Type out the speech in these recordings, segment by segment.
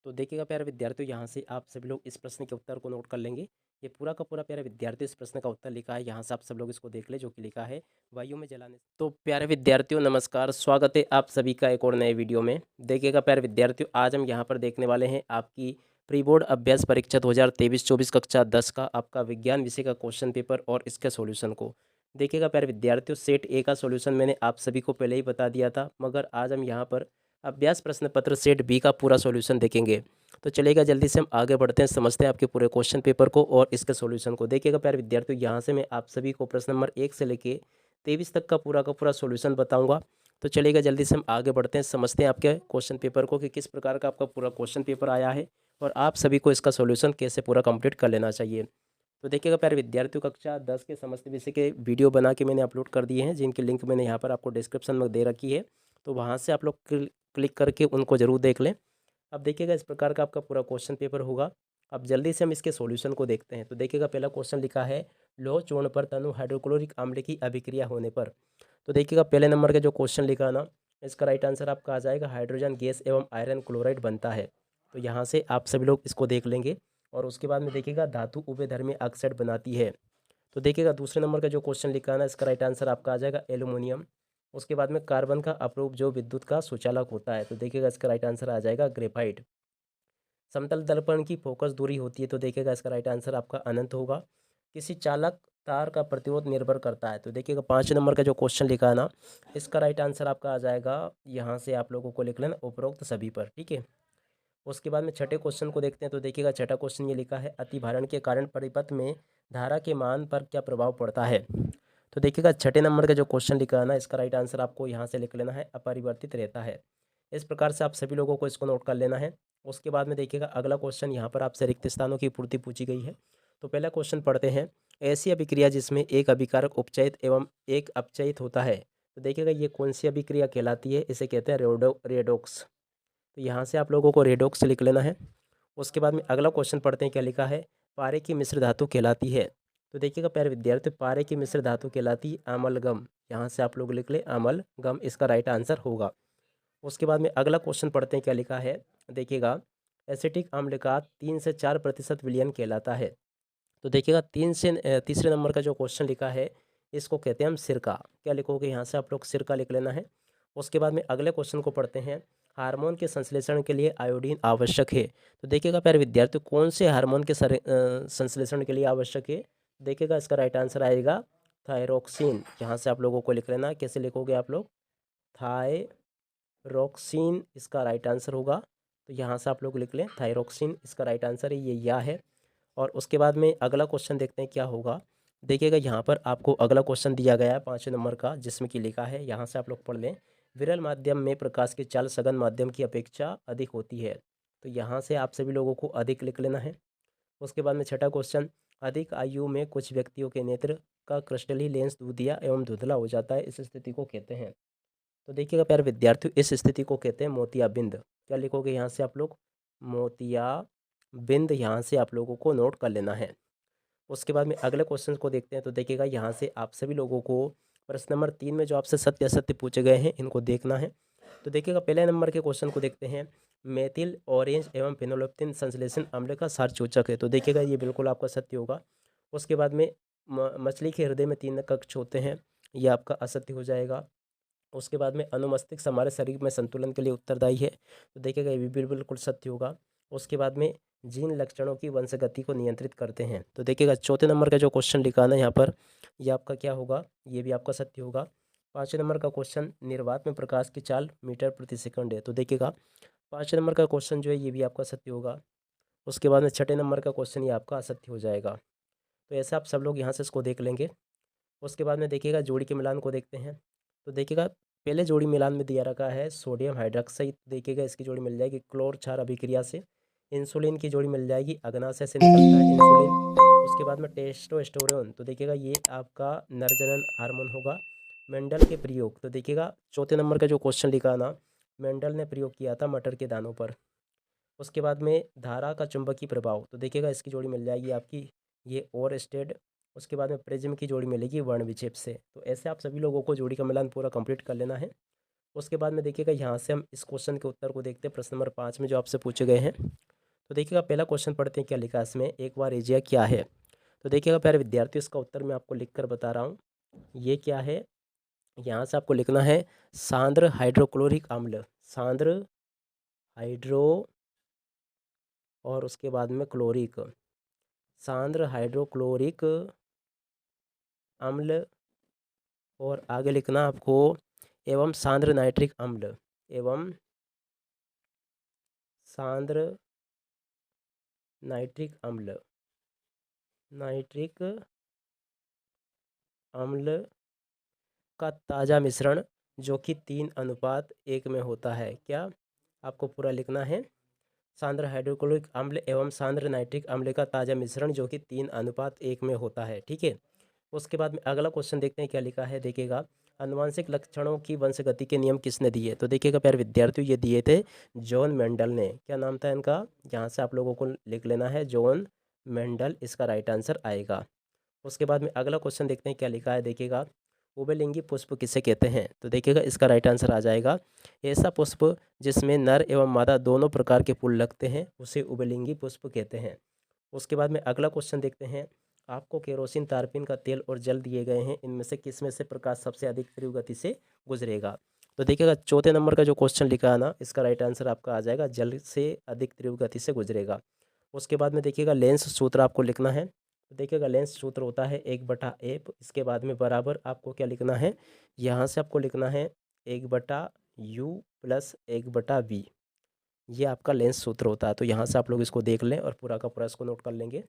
तो देखिएगा प्यारे विद्यार्थियों, यहाँ से आप सभी लोग इस प्रश्न के उत्तर को नोट कर लेंगे। ये पूरा का पूरा प्यारे विद्यार्थियों इस प्रश्न का उत्तर लिखा है, यहाँ से आप सब लोग इसको देख ले, जो कि लिखा है वायु में जलाने से। तो प्यारे विद्यार्थियों नमस्कार, स्वागत है आप सभी का एक और नए वीडियो में। देखिएगा प्यारे विद्यार्थियों, आज हम यहाँ पर देखने वाले हैं आपकी प्री बोर्ड अभ्यास परीक्षा 2023-24 कक्षा 10 का आपका विज्ञान विषय का क्वेश्चन पेपर और इसके सॉल्यूशन को। देखिएगा प्यारे विद्यार्थियों, सेट ए का सॉल्यूशन मैंने आप सभी को पहले ही बता दिया था, मगर आज हम यहाँ पर अभ्यास प्रश्न पत्र सेट बी का पूरा सॉल्यूशन देखेंगे। तो चलिएगा जल्दी से हम आगे बढ़ते हैं, समझते हैं आपके पूरे क्वेश्चन पेपर को और इसके सॉल्यूशन को। देखिएगा प्यारे विद्यार्थियों, यहाँ से मैं आप सभी को प्रश्न नंबर 1 से लेके 23 तक का पूरा सॉल्यूशन बताऊंगा। तो चलिएगा जल्दी से हम आगे बढ़ते हैं, समझते हैं आपके क्वेश्चन पेपर को कि किस प्रकार का आपका पूरा क्वेश्चन पेपर आया है और आप सभी को इसका सॉल्यूशन कैसे पूरा कंप्लीट कर लेना चाहिए। तो देखिएगा प्यारे विद्यार्थियों, कक्षा 10 के समस्त विषय के वीडियो बना के मैंने अपलोड कर दिए हैं, जिनकी लिंक मैंने यहाँ पर आपको डिस्क्रिप्शन में दे रखी है। तो वहाँ से आप लोग क्लिक करके उनको ज़रूर देख लें। अब देखिएगा इस प्रकार का आपका पूरा क्वेश्चन पेपर होगा। अब जल्दी से हम इसके सॉल्यूशन को देखते हैं। तो देखिएगा पहला क्वेश्चन लिखा है, लौह चूर्ण पर तनु हाइड्रोक्लोरिक अम्ल की अभिक्रिया होने पर। तो देखिएगा पहले नंबर का जो क्वेश्चन लिखा ना, इसका राइट आंसर आपका आ जाएगा हाइड्रोजन गैस एवं आयरन क्लोराइड बनता है। तो यहाँ से आप सभी लोग इसको देख लेंगे। और उसके बाद में देखिएगा धातु उभयधर्मी ऑक्साइड बनाती है। तो देखिएगा दूसरे नंबर का जो क्वेश्चन लिखा है ना, इसका राइट आंसर आपका आ जाएगा एल्यूमिनियम। उसके बाद में कार्बन का अपरूप जो विद्युत का सुचालक होता है। तो देखिएगा इसका राइट आंसर आ जाएगा ग्रेफाइट। समतल दर्पण की फोकस दूरी होती है। तो देखिएगा इसका राइट आंसर आपका अनंत होगा। किसी चालक तार का प्रतिरोध निर्भर करता है। तो देखिएगा 5 नंबर का जो क्वेश्चन लिखा है ना, इसका राइट आंसर आपका आ जाएगा, यहाँ से आप लोगों को लिख लेना उपरोक्त सभी पर, ठीक है। उसके बाद में छठे क्वेश्चन को देखते हैं। तो देखिएगा छठा क्वेश्चन ये लिखा है, अतिभारण के कारण परिपथ में धारा के मान पर क्या प्रभाव पड़ता है। तो देखिएगा छठे नंबर का जो क्वेश्चन लिखा है ना, इसका राइट आंसर आपको यहाँ से लिख लेना है, अपरिवर्तित रहता है। इस प्रकार से आप सभी लोगों को इसको नोट कर लेना है। उसके बाद में देखिएगा अगला क्वेश्चन, यहाँ पर आपसे रिक्त स्थानों की पूर्ति पूछी गई है। तो पहला क्वेश्चन पढ़ते हैं, ऐसी अभिक्रिया जिसमें एक अभिकारक उपचयित एवं एक अपचयित होता है। तो देखिएगा ये कौन सी अभिक्रिया कहलाती है, इसे कहते हैं रेडोक्स। तो यहाँ से आप लोगों को रेडोक्स लिख लेना है। उसके बाद में अगला क्वेश्चन पढ़ते हैं, क्या लिखा है, पारे की मिश्र धातु कहलाती है। तो देखिएगा प्यारे विद्यार्थी, पारे की मिश्र धातु कहलाती है अमलगम। यहाँ से आप लोग लिख ले अमलगम, इसका राइट आंसर होगा। उसके बाद में अगला क्वेश्चन पढ़ते हैं, क्या लिखा है, देखिएगा एसिटिक अम्ल का 3 से 4% विलयन कहलाता है। तो देखिएगा तीसरे नंबर का जो क्वेश्चन लिखा है, इसको कहते हैं हम सिरका। क्या लिखोगे, यहाँ से आप लोग सिरका लिख लेना है। उसके बाद में अगले क्वेश्चन को पढ़ते हैं, हार्मोन के संश्लेषण के लिए आयोडीन आवश्यक है। तो देखिएगा प्यारे विद्यार्थी, कौन से हार्मोन के संश्लेषण के लिए आवश्यक है। देखिएगा इसका राइट आंसर आएगा थायरोक्सिन। यहाँ से आप लोगों को लिख लेना, कैसे लिखोगे आप लोग, थायरोक्सिन इसका राइट आंसर होगा। तो यहाँ से आप लोग लिख लें थायरोक्सिन, इसका राइट आंसर है, ये या है। और उसके बाद में अगला क्वेश्चन देखते हैं क्या होगा। देखिएगा यहाँ पर आपको अगला क्वेश्चन दिया गया है 5 नंबर का, जिसमें कि लिखा है, यहाँ से आप लोग पढ़ लें, विरल माध्यम में प्रकाश की चाल सघन माध्यम की अपेक्षा अधिक होती है। तो यहाँ से आप सभी लोगों को अधिक लिख लेना है। उसके बाद में छठा क्वेश्चन, अधिक आयु में कुछ व्यक्तियों के नेत्र का क्रिस्टली लेंस दूधिया एवं धुंधला हो जाता है, इस स्थिति को कहते हैं। तो देखिएगा प्यारे विद्यार्थियों, इस स्थिति को कहते हैं मोतियाबिंद। क्या लिखोगे यहाँ से आप लोग, मोतियाबिंद, यहाँ से आप लोगों को नोट कर लेना है। उसके बाद में अगले क्वेश्चन को देखते हैं। तो देखिएगा यहाँ से आप सभी लोगों को प्रश्न नंबर 3 में जो आपसे सत्य असत्य पूछे गए हैं, इनको देखना है। तो देखिएगा पहले नंबर के क्वेश्चन को देखते हैं, मेथिल ऑरेंज एवं फेनोल्फथालीन संश्लेषण अम्ल का सार सूचक है। तो देखिएगा ये बिल्कुल आपका सत्य होगा। उसके बाद में मछली के हृदय में 3 कक्ष होते हैं, ये आपका असत्य हो जाएगा। उसके बाद में अनुमस्तिष्क हमारे शरीर में संतुलन के लिए उत्तरदायी है। तो देखिएगा ये भी बिल्कुल सत्य होगा। उसके बाद में जीन लक्षणों की वंशगति को नियंत्रित करते हैं। तो देखिएगा चौथे नंबर का जो क्वेश्चन लिखा है यहाँ पर, ये आपका क्या होगा, ये भी आपका सत्य होगा। 5वें नंबर का क्वेश्चन, निर्वात में प्रकाश की चाल मीटर प्रति सेकंड है। तो देखिएगा 5वें नंबर का क्वेश्चन जो है, ये भी आपका सत्य होगा। उसके बाद में 6ठे नंबर का क्वेश्चन ये आपका असत्य हो जाएगा। तो ऐसे आप सब लोग यहाँ से इसको देख लेंगे। उसके बाद में देखिएगा जोड़ी के मिलान को देखते हैं। तो देखिएगा पहले जोड़ी मिलान में दिया रखा है सोडियम हाइड्रोक्साइड। देखिएगा इसकी जोड़ी मिल जाएगी क्लोर क्षार अभिक्रिया से। इंसुलिन की जोड़ी मिल जाएगी, अग्नाशय से निकलता है इंसुलिन। उसके बाद में टेस्टोस्टेरोन। तो देखिएगा ये आपका नरजनन हार्मोन होगा। मेंडल के प्रयोग। तो देखिएगा चौथे नंबर का जो क्वेश्चन लिखा ना, मेंडल ने प्रयोग किया था मटर के दानों पर। उसके बाद में धारा का चुंबकीय प्रभाव। तो देखिएगा इसकी जोड़ी मिल जाएगी आपकी, ये और स्टेड। उसके बाद में प्रिज्म की जोड़ी मिलेगी वर्ण विक्षेप से। तो ऐसे आप सभी लोगों को जोड़ी का मिलान पूरा कंप्लीट कर लेना है। उसके बाद में देखिएगा यहाँ से हम इस क्वेश्चन के उत्तर को देखते हैं, प्रश्न नंबर 5 में जो आपसे पूछे गए हैं। तो देखिएगा पहला क्वेश्चन पढ़ते हैं क्या लिखा है इसमें, एक बार एजिया क्या है। तो देखिएगा प्यारे विद्यार्थियों, इसका उत्तर मैं आपको लिख कर बता रहा हूँ। ये क्या है, यहाँ से आपको लिखना है सांद्र हाइड्रोक्लोरिक अम्ल। सांद्र हाइड्रो और उसके बाद में क्लोरिक, सांद्र हाइड्रोक्लोरिक अम्ल, और आगे लिखना आपको एवं सांद्र नाइट्रिक अम्ल, एवं सांद्र नाइट्रिक अम्ल, नाइट्रिक अम्ल का ताज़ा मिश्रण जो कि 3:1 में होता है। क्या आपको पूरा लिखना है, सांद्र हाइड्रोक्लोरिक अम्ल एवं सांद्र नाइट्रिक अम्ल का ताज़ा मिश्रण जो कि 3:1 में होता है। ठीक है। उसके बाद में अगला क्वेश्चन देखते हैं क्या लिखा है। देखिएगा आनुवांशिक लक्षणों की वंशगति के नियम किसने दिए। तो देखिएगा प्यारे विद्यार्थियों, ये दिए थे जॉन मेंडल ने। क्या नाम था इनका, यहाँ से आप लोगों को लिख लेना है, जॉन मेंडल इसका राइट आंसर आएगा। उसके बाद में अगला क्वेश्चन देखते हैं क्या लिखा है। देखिएगा उभयलिंगी पुष्प किसे कहते हैं। तो देखिएगा इसका राइट आंसर आ जाएगा, ऐसा पुष्प जिसमें नर एवं मादा दोनों प्रकार के फूल लगते हैं उसे उभयलिंगी पुष्प कहते हैं। उसके बाद में अगला क्वेश्चन देखते हैं, आपको केरोसिन, तारपीन का तेल और जल दिए गए हैं, इनमें से किसमें से प्रकाश सबसे अधिक तीव्र गति से गुजरेगा। तो देखिएगा चौथे नंबर का जो क्वेश्चन लिखा है ना, इसका राइट आंसर आपका आ जाएगा, जल से अधिक तीव्र गति से गुजरेगा। उसके बाद में देखिएगा लेंस सूत्र आपको लिखना है। तो देखिएगा लेंस सूत्र होता है 1/F, इसके बाद में बराबर आपको क्या लिखना है, यहाँ से आपको लिखना है 1/U + 1/V। ये आपका लेंस सूत्र होता है। तो यहाँ से आप लोग इसको देख लें और पूरा का पूरा इसको नोट कर लेंगे।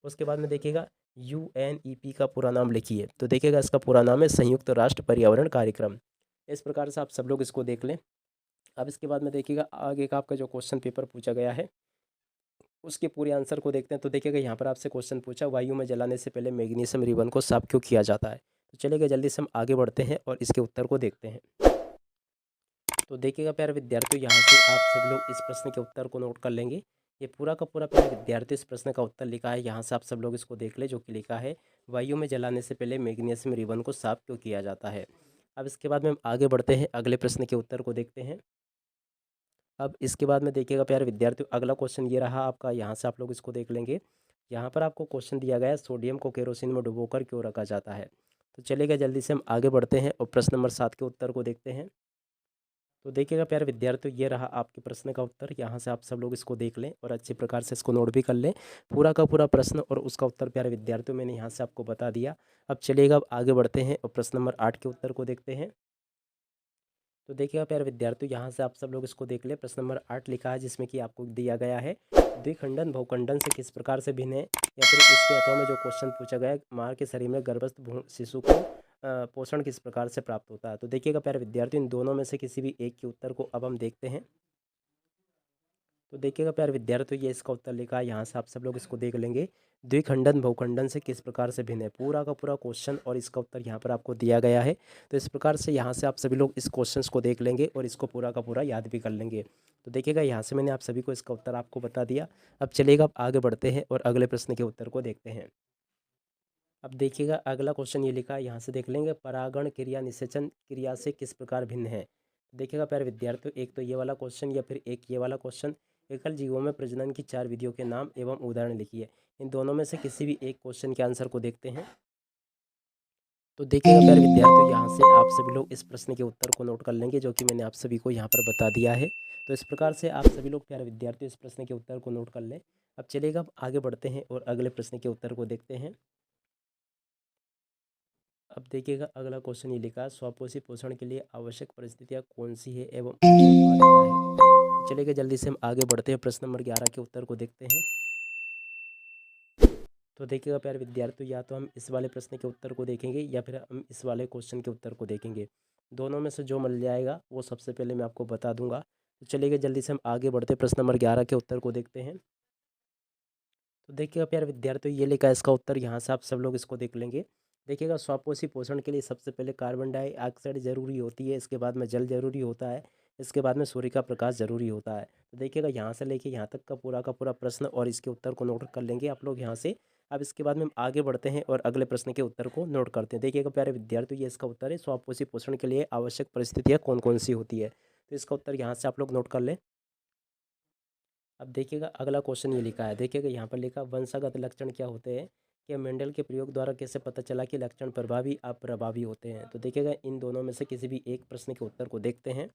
उसके बाद में देखिएगा UNEP का पूरा नाम लिखिए। तो देखिएगा इसका पूरा नाम है संयुक्त राष्ट्र पर्यावरण कार्यक्रम। इस प्रकार से आप सब लोग इसको देख लें। अब इसके बाद में देखिएगा आगे का आपका जो क्वेश्चन पेपर पूछा गया है उसके पूरे आंसर को देखते हैं। तो देखिएगा यहाँ पर आपसे क्वेश्चन पूछा, वायु में जलाने से पहले मैग्नीशियम रिबन को साफ क्यों किया जाता है। तो चलिएगा जल्दी से हम आगे बढ़ते हैं और इसके उत्तर को देखते हैं। तो देखिएगा प्यारे विद्यार्थियों, यहाँ से आप सभी लोग इस प्रश्न के उत्तर को नोट कर लेंगे। ये पूरा का पूरा प्यारे विद्यार्थी इस प्रश्न का उत्तर लिखा है, यहाँ से आप सब लोग इसको देख ले, जो कि लिखा है वायु में जलाने से पहले मैग्नीशियम रिबन को साफ क्यों किया जाता है। अब इसके बाद में हम आगे बढ़ते हैं, अगले प्रश्न के उत्तर को देखते हैं। अब इसके बाद में देखिएगा प्यारे विद्यार्थियों, अगला क्वेश्चन ये रहा आपका, यहाँ से आप लोग इसको देख लेंगे। यहाँ पर आपको क्वेश्चन दिया गया है, सोडियम को केरोसिन में डुबोकर क्यों रखा जाता है। तो चलिएगा जल्दी से हम आगे बढ़ते हैं और प्रश्न नंबर 7 के उत्तर को देखते हैं। तो देखिएगा प्यारे विद्यार्थियों, ये रहा आपके प्रश्न का उत्तर। यहाँ से आप सब लोग इसको देख लें और अच्छे प्रकार से इसको नोट भी कर लें, पूरा का पूरा प्रश्न और उसका उत्तर प्यारे विद्यार्थियों मैंने यहाँ से आपको बता दिया। अब चलिएगा अब आगे बढ़ते हैं और प्रश्न नंबर 8 के उत्तर को देखते हैं। तो देखिएगा प्यारे विद्यार्थियों, यहाँ से आप सब लोग इसको देख लें। प्रश्न नंबर 8 लिखा है, जिसमें कि आपको दिया गया है द्विखंडन बहुखंडन से किस प्रकार से भिन्न है, या फिर इसके अथवा में जो क्वेश्चन पूछा गया है, माँ के शरीर में गर्भस्थ शिशु को पोषण किस प्रकार से प्राप्त होता है। तो देखिएगा प्यारे विद्यार्थियों, इन दोनों में से किसी भी एक के उत्तर को अब हम देखते हैं। तो देखिएगा प्यारे विद्यार्थियों, ये इसका उत्तर लिखा है, यहाँ से आप सब लोग इसको देख लेंगे, द्विखंडन बहुखंडन से किस प्रकार से भिन्न है, पूरा का पूरा क्वेश्चन और इसका उत्तर यहाँ पर आपको दिया गया है। तो इस प्रकार से यहाँ से आप सभी लोग इस क्वेश्चन को देख लेंगे और इसको पूरा का पूरा याद भी कर लेंगे। तो देखिएगा यहाँ से मैंने आप सभी को इसका उत्तर आपको बता दिया। अब चलिएगा अब आगे बढ़ते हैं और अगले प्रश्न के उत्तर को देखते हैं। अब देखिएगा अगला क्वेश्चन ये लिखा है, यहाँ से देख लेंगे, परागण क्रिया निषेचन क्रिया से किस प्रकार भिन्न है। देखिएगा प्यारे विद्यार्थियों, एक तो ये वाला क्वेश्चन या फिर एक ये वाला क्वेश्चन, एकल जीवों में प्रजनन की 4 विधियों के नाम एवं उदाहरण लिखिए। इन दोनों में से किसी भी एक क्वेश्चन के आंसर को देखते हैं। तो देखिएगा प्यारे विद्यार्थियों, यहाँ से आप सभी लोग इस प्रश्न के उत्तर को नोट कर लेंगे, जो कि मैंने आप सभी को यहाँ पर बता दिया है। तो इस प्रकार से आप सभी लोग प्यारे विद्यार्थियों इस प्रश्न के उत्तर को नोट कर लें। अब चलिएगा अब आगे बढ़ते हैं और अगले प्रश्न के उत्तर को देखते हैं। अब देखिएगा अगला क्वेश्चन ये लिखा है, स्वपोषी पोषण के लिए आवश्यक परिस्थितियाँ कौन सी है एवं उत्पाद क्या है। चलिएगा जल्दी से हम आगे बढ़ते हैं, प्रश्न नंबर 11 के उत्तर को देखते हैं। तो देखिएगा प्यारे विद्यार्थियों, या तो हम इस वाले प्रश्न के उत्तर को देखेंगे या फिर हम इस वाले क्वेश्चन के उत्तर को देखेंगे। दोनों में से जो मिल जाएगा वो सबसे पहले मैं आपको बता दूंगा। तो चलिएगा जल्दी से हम आगे बढ़ते हैं, प्रश्न नंबर 11 के उत्तर को देखते हैं। तो देखिएगा प्यारे विद्यार्थियों, ये लिखा है इसका उत्तर, यहाँ से आप सब लोग इसको देख लेंगे। देखिएगा स्वपोषी पोषण के लिए सबसे पहले कार्बन डाइऑक्साइड जरूरी होती है, इसके बाद में जल जरूरी होता है, इसके बाद में सूर्य का प्रकाश ज़रूरी होता है। तो देखिएगा यहाँ से लेके यहाँ तक का पूरा प्रश्न और इसके उत्तर को नोट कर लेंगे आप लोग यहाँ से। अब इसके बाद में हम आगे बढ़ते हैं और अगले प्रश्न के उत्तर को नोट करते हैं। देखिएगा प्यारे विद्यार्थियों, ये इसका उत्तर है, स्वापोषी पोषण के लिए आवश्यक परिस्थितियाँ कौन-कौन सी होती है? तो इसका उत्तर यहाँ से आप लोग नोट कर लें। अब देखिएगा अगला क्वेश्चन ये लिखा है, देखिएगा यहाँ पर लिखा वंशागत लक्षण क्या होते हैं? कि मेंडल के प्रयोग द्वारा कैसे पता चला कि लक्षण प्रभावी अप्रभावी होते हैं? तो देखिएगा इन दोनों में से किसी भी एक प्रश्न के उत्तर को देखते हैं।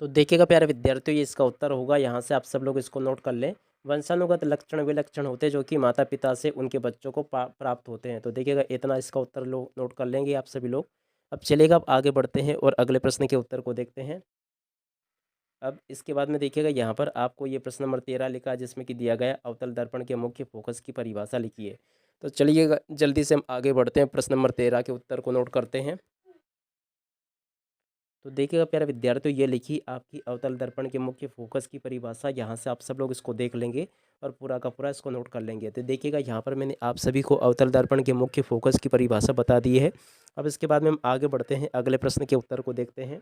तो देखिएगा प्यारे विद्यार्थियों, ये इसका उत्तर होगा, यहाँ से आप सब लोग इसको नोट कर लें। वंशानुगत लक्षण वे लक्षण होते हैं जो कि माता पिता से उनके बच्चों को प्राप्त होते हैं। तो देखिएगा इतना इसका उत्तर लोग नोट कर लेंगे आप सभी लोग। अब चलिएगा, अब आगे बढ़ते हैं और अगले प्रश्न के उत्तर को देखते हैं। अब इसके बाद में देखिएगा यहाँ पर आपको ये प्रश्न नंबर 13 लिखा है, जिसमें कि दिया गया अवतल दर्पण के मुख्य फोकस की परिभाषा लिखिए। तो चलिएगा जल्दी से हम आगे बढ़ते हैं, प्रश्न नंबर 13 के उत्तर को नोट करते हैं। तो देखिएगा प्यारे विद्यार्थियों, ये लिखी आपकी अवतल दर्पण के मुख्य फोकस की परिभाषा। यहाँ से आप सब लोग इसको देख लेंगे और पूरा का पूरा इसको नोट कर लेंगे। तो देखिएगा यहाँ पर मैंने आप सभी को अवतल दर्पण के मुख्य फोकस की परिभाषा बता दी है। अब इसके बाद में हम आगे बढ़ते हैं, अगले प्रश्न के उत्तर को देखते हैं।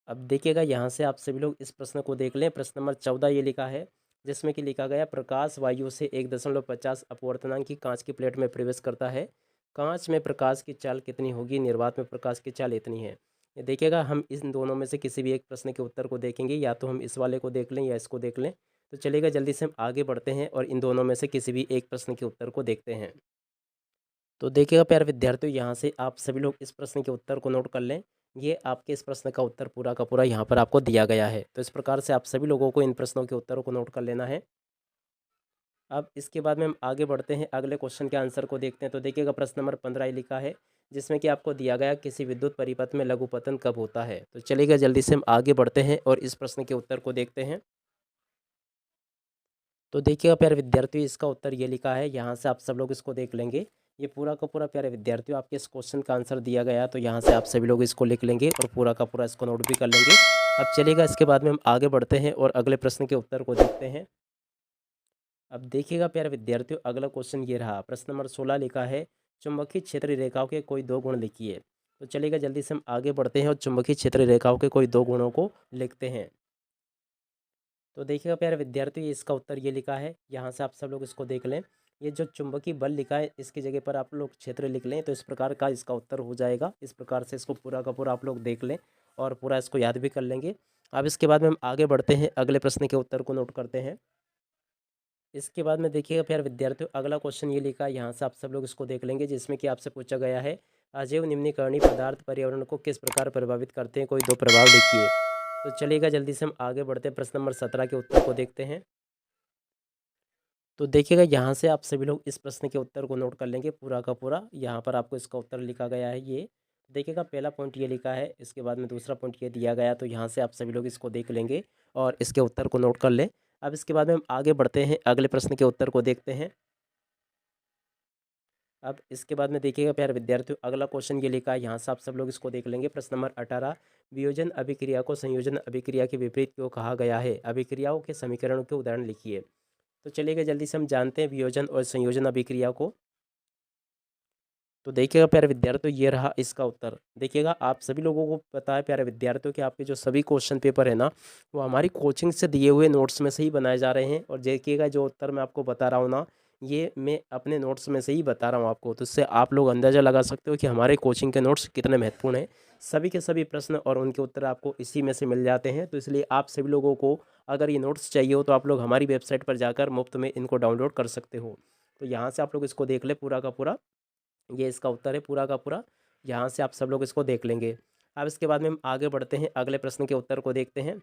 अब देखिएगा यहाँ से आप सभी लोग इस प्रश्न को देख लें। प्रश्न नंबर 14 ये लिखा है, जिसमें कि लिखा गया प्रकाश वायु से 1.50 अपवर्तनांक की कांच की प्लेट में प्रवेश करता है। कांच में प्रकाश की चाल कितनी होगी? निर्वात में प्रकाश की चाल इतनी है। ये देखिएगा हम इन दोनों में से किसी भी एक प्रश्न के उत्तर को देखेंगे, या तो हम इस वाले को देख लें या इसको देख लें। तो चलिएगा जल्दी से हम आगे बढ़ते हैं और इन दोनों में से किसी भी एक प्रश्न के उत्तर को देखते हैं। तो देखिएगा प्यारे विद्यार्थियों, यहाँ से आप सभी लोग इस प्रश्न के उत्तर को नोट कर लें। ये आपके इस प्रश्न का उत्तर पूरा का पूरा यहाँ पर आपको दिया गया है। तो इस प्रकार से आप सभी लोगों को इन प्रश्नों के उत्तरों को नोट कर लेना है। अब इसके बाद में हम आगे बढ़ते हैं, अगले क्वेश्चन के आंसर को देखते हैं। तो देखिएगा प्रश्न नंबर 15 लिखा है, जिसमें कि आपको दिया गया किसी विद्युत परिपथ में लघुपतन कब होता है? तो चलिएगा जल्दी से हम आगे बढ़ते हैं और इस प्रश्न के उत्तर को देखते हैं। तो देखिएगा प्यारे विद्यार्थियों, इसका उत्तर ये लिखा है, यहाँ से आप सब लोग इसको देख लेंगे। ये पूरा का पूरा प्यारे विद्यार्थियों आपके इस क्वेश्चन का आंसर दिया गया है। तो यहाँ से आप सभी लोग इसको लिख लेंगे और पूरा का पूरा इसको नोट भी कर लेंगे। अब चलिएगा इसके बाद में हम आगे बढ़ते हैं और अगले प्रश्न के उत्तर को देखते हैं। अब देखिएगा प्यारे विद्यार्थियों, अगला क्वेश्चन ये रहा, प्रश्न नंबर 16 लिखा है, चुंबकीय क्षेत्र रेखाओं के कोई दो गुण लिखिए। तो चलिएगा जल्दी से हम आगे बढ़ते हैं और चुंबकीय क्षेत्र रेखाओं के कोई दो गुणों को लिखते हैं। तो देखिएगा प्यारे विद्यार्थियों, इसका उत्तर ये लिखा है, यहाँ से आप सब लोग इसको देख लें। ये जो चुंबकीय बल लिखा है, इसकी जगह पर आप लोग क्षेत्र लिख लें, तो इस प्रकार का इसका उत्तर हो जाएगा। इस प्रकार से इसको पूरा का पूरा आप लोग देख लें और पूरा इसको याद भी कर लेंगे। अब इसके बाद में हम आगे बढ़ते हैं, अगले प्रश्न के उत्तर को नोट करते हैं। इसके बाद में देखिएगा प्यारे विद्यार्थियों, अगला क्वेश्चन ये लिखा है, यहाँ से आप सब लोग इसको देख लेंगे, जिसमें कि आपसे पूछा गया है, अजैव निम्नीकरणीय पदार्थ पर्यावरण को किस प्रकार प्रभावित करते हैं? कोई दो प्रभाव लिखिए। तो चलिएगा जल्दी से हम आगे बढ़ते हैं, प्रश्न नंबर 17 के उत्तर को देखते हैं। तो देखिएगा यहाँ से आप सभी लोग इस प्रश्न के उत्तर को नोट कर लेंगे पूरा का पूरा। यहाँ पर आपको इसका उत्तर लिखा गया है ये। देखिएगा पहला पॉइंट ये लिखा है, इसके बाद में दूसरा पॉइंट ये दिया गया, तो यहाँ से आप सभी लोग इसको देख लेंगे और इसके उत्तर को नोट कर लें। अब इसके बाद में हम आगे बढ़ते हैं, अगले प्रश्न के उत्तर को देखते हैं। अब इसके बाद में देखिएगा प्यारे विद्यार्थियों, अगला क्वेश्चन ये लिखा है, यहाँ से आप सब लोग इसको देख लेंगे। प्रश्न नंबर 18, वियोजन अभिक्रिया को संयोजन अभिक्रिया के विपरीत क्यों कहा गया है? अभिक्रियाओं के समीकरण के उदाहरण लिखिए। तो चलिएगा जल्दी से हम जानते हैं वियोजन और संयोजन अभिक्रिया को। तो देखिएगा प्यारे विद्यार्थियों, ये रहा इसका उत्तर। देखिएगा आप सभी लोगों को पता है प्यारे विद्यार्थियों कि आपके जो सभी क्वेश्चन पेपर है ना, वो हमारी कोचिंग से दिए हुए नोट्स में से ही बनाए जा रहे हैं। और देखिएगा जो उत्तर मैं आपको बता रहा हूँ ना, ये मैं अपने नोट्स में से ही बता रहा हूँ आपको। तो इससे आप लोग अंदाज़ा लगा सकते हो कि हमारे कोचिंग के नोट्स कितने महत्वपूर्ण हैं। सभी के सभी प्रश्न और उनके उत्तर आपको इसी में से मिल जाते हैं। तो इसलिए आप सभी लोगों को अगर ये नोट्स चाहिए हो, तो आप लोग हमारी वेबसाइट पर जाकर मुफ्त में इनको डाउनलोड कर सकते हो। तो यहाँ से आप लोग इसको देख ले पूरा का पूरा, ये इसका उत्तर है पूरा का पूरा। यहाँ से आप सब लोग इसको देख लेंगे। अब इसके बाद में हम आगे बढ़ते हैं, अगले प्रश्न के उत्तर को देखते हैं।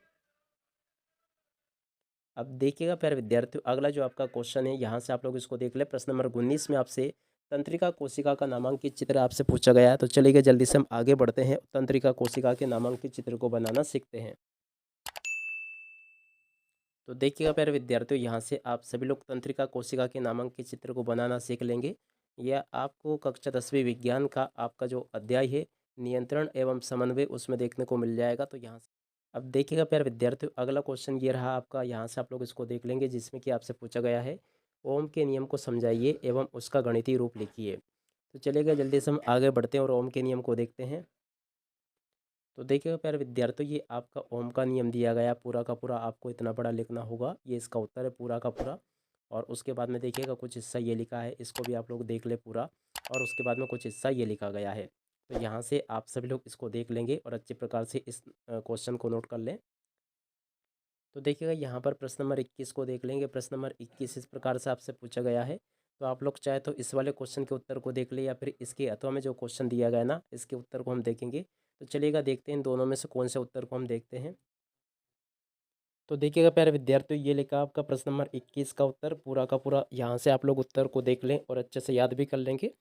अब देखिएगा प्यारे विद्यार्थियों, अगला जो आपका क्वेश्चन है, यहाँ से आप लोग इसको देख ले। प्रश्न नंबर 19 में आपसे तंत्रिका कोशिका का नामांकित चित्र आपसे पूछा गया है। तो चलिए जल्दी से हम आगे बढ़ते हैं, तंत्रिका कोशिका के नामांकित चित्र को बनाना सीखते हैं। तो देखिएगा प्यारे विद्यार्थियों, यहाँ से आप सभी लोग तंत्रिका कोशिका के नामांकित चित्र को बनाना सीख लेंगे। यह आपको कक्षा 10वीं विज्ञान का आपका जो अध्याय है, नियंत्रण एवं समन्वय, उसमें देखने को मिल जाएगा। तो यहाँ से अब देखिएगा प्यारे विद्यार्थियों, अगला क्वेश्चन ये रहा आपका। यहाँ से आप लोग इसको देख लेंगे, जिसमें कि आपसे पूछा गया है, ओम के नियम को समझाइए एवं उसका गणितीय रूप लिखिए। तो चलिएगा जल्दी से हम आगे बढ़ते हैं और ओम के नियम को देखते हैं। तो देखिएगा प्यारे विद्यार्थियों, ये आपका ओम का नियम दिया गया, पूरा का पूरा आपको इतना बड़ा लिखना होगा। ये इसका उत्तर है पूरा का पूरा। और उसके बाद में देखिएगा कुछ हिस्सा ये लिखा है, इसको भी आप लोग देख ले पूरा। और उसके बाद में कुछ हिस्सा ये लिखा गया है। तो यहाँ से आप सभी लोग इसको देख लेंगे और अच्छे प्रकार से इस क्वेश्चन को नोट कर लें। तो देखिएगा यहाँ पर प्रश्न नंबर 21 को देख लेंगे। प्रश्न नंबर 21 इस प्रकार से आपसे पूछा गया है। तो आप लोग चाहे तो इस वाले क्वेश्चन के उत्तर को देख ले, या फिर इसके अथवा में जो क्वेश्चन दिया गया ना, इसके उत्तर को हम देखेंगे। तो चलिएगा देखते हैं इन दोनों में से कौन से उत्तर को हम देखते हैं। तो देखिएगा प्यारे विद्यार्थियों, ये लिखा आपका प्रश्न नंबर 21 का उत्तर पूरा का पूरा। यहाँ से आप लोग उत्तर को देख लें और अच्छे से याद भी कर लेंगे।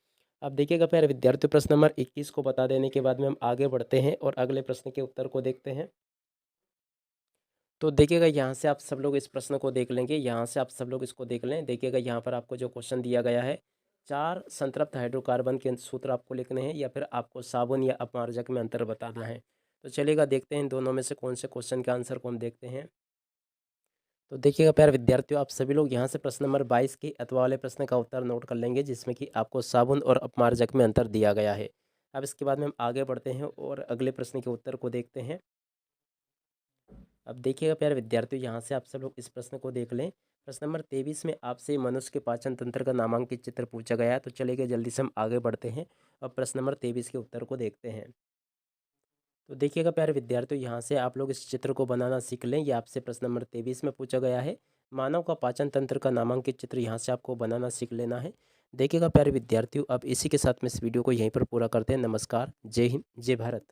अब देखिएगा प्यारे विद्यार्थियों, प्रश्न नंबर 21 को बता देने के बाद में हम आगे बढ़ते हैं और अगले प्रश्न के उत्तर को देखते हैं। तो देखिएगा यहाँ से आप सब लोग इस प्रश्न को देख लेंगे। यहाँ से आप सब लोग इसको देख लें। देखिएगा यहाँ पर आपको जो क्वेश्चन दिया गया है, 4 संतृप्त हाइड्रोकार्बन के सूत्र आपको लिखने हैं, या फिर आपको साबुन या अपमार्जक में अंतर बताना है। तो चलिएगा देखते हैं इन दोनों में से कौन से क्वेश्चन के आंसर को हम देखते हैं। तो देखिएगा प्यारे विद्यार्थियों, आप सभी लोग यहाँ से प्रश्न नंबर 22 के अथवा वाले प्रश्न का उत्तर नोट कर लेंगे, जिसमें कि आपको साबुन और अपमार्जक में अंतर दिया गया है। अब इसके बाद में हम आगे बढ़ते हैं और अगले प्रश्न के उत्तर को देखते हैं। अब देखिएगा प्यारे विद्यार्थियों, यहाँ से आप सब लोग इस प्रश्न को देख लें। प्रश्न नंबर 23 में आपसे मनुष्य के पाचन तंत्र का नामांकित चित्र पूछा गया है। तो चलिए जल्दी से हम आगे बढ़ते हैं और प्रश्न नंबर 23 के उत्तर को देखते हैं। तो देखिएगा प्यारे विद्यार्थियों, यहाँ से आप लोग इस चित्र को बनाना सीख लें। ये आपसे प्रश्न नंबर 23 में पूछा गया है। मानव का पाचन तंत्र का नामांकित चित्र यहाँ से आपको बनाना सीख लेना है। देखिएगा प्यारे विद्यार्थियों, अब इसी के साथ में इस वीडियो को यहीं पर पूरा करते हैं। नमस्कार, जय हिंद, जय भारत।